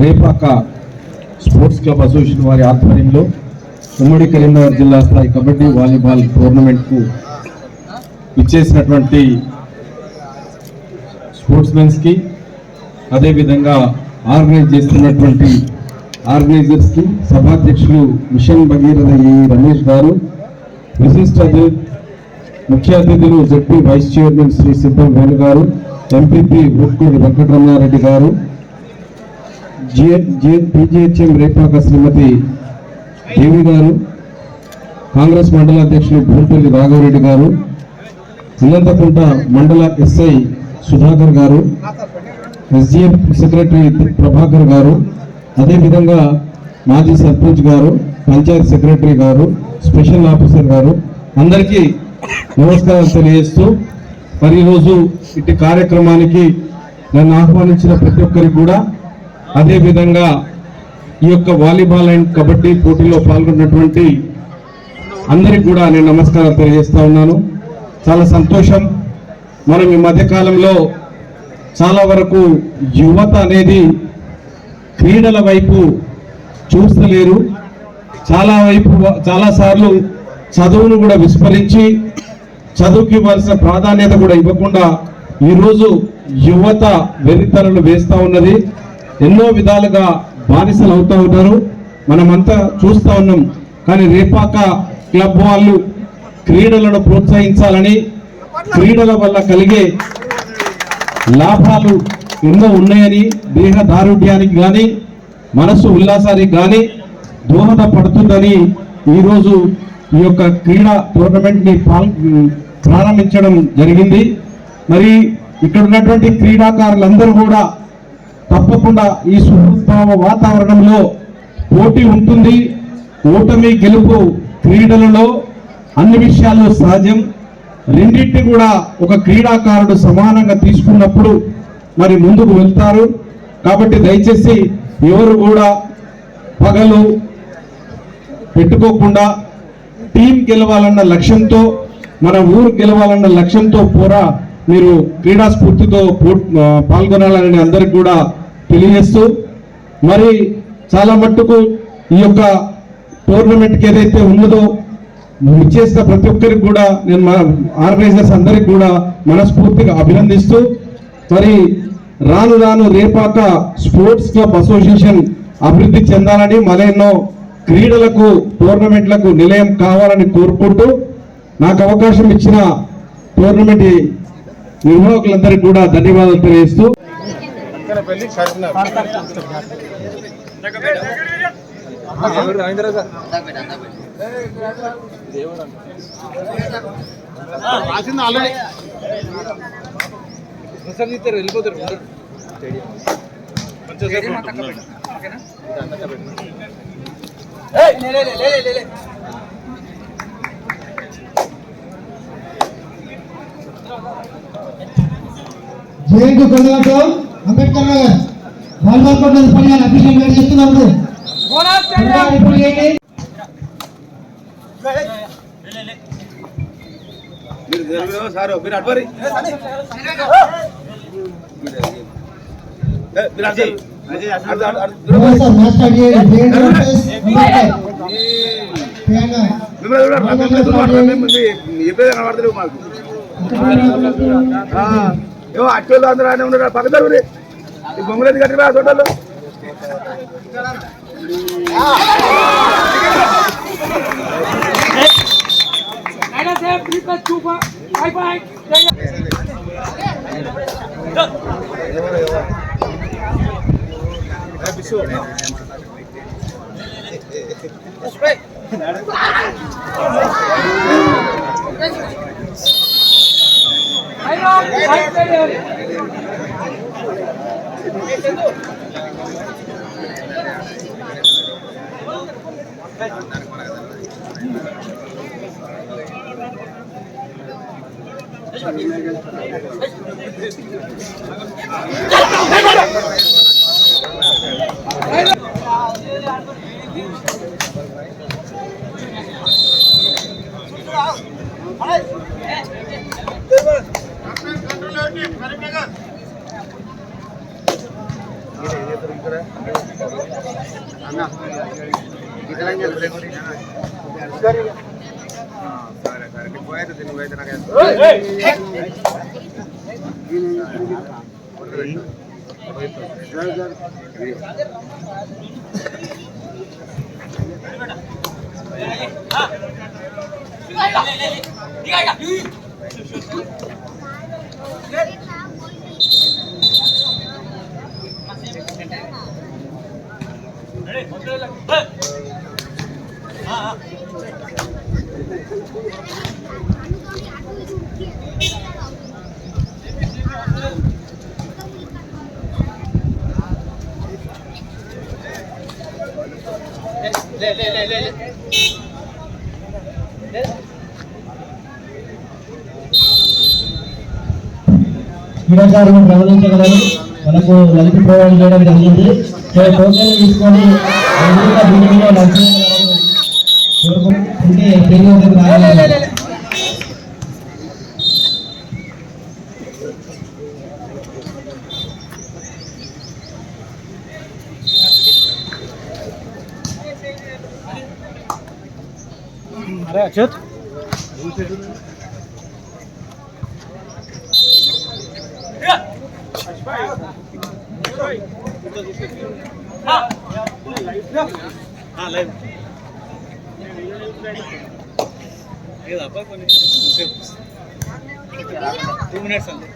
Repaka sports club association వారి ఆధ్వర్యంలో ఉమ్మడి కరీంనగర్ జిల్లా స్థాయి కబడ్డీ వాలీబాల్ టోర్నమెంట్కు ఇచ్చేసినటువంటి స్పోర్ట్స్మెన్స్కి, అదేవిధంగా ఆర్గనైజ్ చేస్తున్నటువంటి ఆర్గనైజర్స్కి, సభాధ్యక్షులు మిషన్ భగీరథ రమేష్ గారు, విశిష్ట ముఖ్య అతిథులు జడ్పీ వైస్ చైర్మన్ శ్రీ సిద్ధం వేణు గారు, ఎంపీపీ ఊట్కూడి వెంకటరమణారెడ్డి గారు, పీజీహెచ్ఎం రేపాక శ్రీమతి దేవి గారు, కాంగ్రెస్ మండల అధ్యక్షులు భూపల్లి రాఘవరెడ్డి గారు, ఇల్లంతకుంట మండల ఎస్ఐ సుధాకర్ గారు, ఎస్డిఎం సెక్రటరీ ప్రభాకర్ గారు, అదేవిధంగా మాజీ సర్పంచ్ గారు, పంచాయత్ సెక్రటరీ గారు, స్పెషల్ ఆఫీసర్ గారు, అందరికీ నమస్కారాలు తెలియజేస్తూ మరి ఈరోజు ఇటు కార్యక్రమానికి నన్ను ఆహ్వానించిన ప్రతి ఒక్కరికి కూడా, అదేవిధంగా ఈ యొక్క వాలీబాల్ అండ్ కబడ్డీ పోటీలో పాల్గొన్నటువంటి అందరికి కూడా నేను నమస్కారాలు తెలియజేస్తా ఉన్నాను. చాలా సంతోషం. మనం ఈ మధ్యకాలంలో చాలా వరకు యువత అనేది క్రీడల వైపు చూస్తలేరు. చాలాసార్లు చదువును కూడా విస్మరించి చదువుకి ఇవ్వాల్సిన ప్రాధాన్యత కూడా ఇవ్వకుండా ఈరోజు యువత వెర్రితనలు వేస్తూ ఉన్నది. ఎన్నో విధాలుగా బానిసలు అవుతూ ఉన్నారు. మనమంతా చూస్తూ ఉన్నాం. కానీ రేపాక క్లబ్ వాళ్ళు క్రీడలను ప్రోత్సహించాలని, క్రీడల వల్ల కలిగే లాభాలు ఎన్నో ఉన్నాయని, దేహ దారుఢ్యానికి కానీ మనసు ఉల్లాసానికి కానీ దోహదపడుతుందని ఈరోజు ఈ యొక్క క్రీడా టోర్నమెంట్ని ప్రారంభించడం జరిగింది. మరి ఇక్కడ ఉన్నటువంటి క్రీడాకారులందరూ కూడా తప్పకుండా ఈ సుహృద్భావ వాతావరణంలో పోటీ ఉంటుంది. ఓటమి గెలుపు క్రీడలలో అన్ని విషయాల్లో సహజం. రెండింటిని కూడా ఒక క్రీడాకారుడు సమానంగా తీసుకున్నప్పుడు మరి ముందుకు వెళ్తారు. కాబట్టి దయచేసి ఎవరు కూడా పగలు పెట్టుకోకుండా టీం గెలవాలన్న లక్ష్యంతో, మన ఊరు గెలవాలన్న లక్ష్యంతో మీరు క్రీడా స్ఫూర్తితో పాల్గొనాలని అందరికి కూడా తెలియజేస్తూ, మరి చాలా మట్టుకు ఈ యొక్క టోర్నమెంట్కి ఏదైతే ఉన్నదో ఇచ్చేసిన ప్రతి ఒక్కరికి కూడా నేను ఆర్గనైజర్స్ అందరికి కూడా మనస్ఫూర్తిగా అభినందిస్తూ, మరి రాను రాను రేపాక స్పోర్ట్స్ క్లబ్ అసోసియేషన్ అభివృద్ధి చెందాలని, మరెన్నో క్రీడలకు టోర్నమెంట్లకు నిలయం కావాలని కోరుకుంటూ, నాకు అవకాశం ఇచ్చిన టోర్నమెంట్ నిర్వాహకులందరికీ కూడా ధన్యవాదాలు తెలియజేస్తూ జేఎన్టీ కొల్లగట్టు అంబేద్కర్ నగర్ వాలీబాల్ కోర్టు పని అఫీషియల్ గా చేస్తున్నారు. అట్టోళ్ళు అందరూ ఆయన ఉన్నారు. పక్కన బొమ్మలేదు కట్టి తోటలు కరీంనగర్ క్రీడాకారులను గమనించగలరు. మనకు లలిత ప్రొవైడ్ చేయడం జరిగింది. సో టోకెన్ తీసుకొని దీని మీద అంటే పెరిగి రావాలి. अरे अच्युत टू मिनट्स अंदर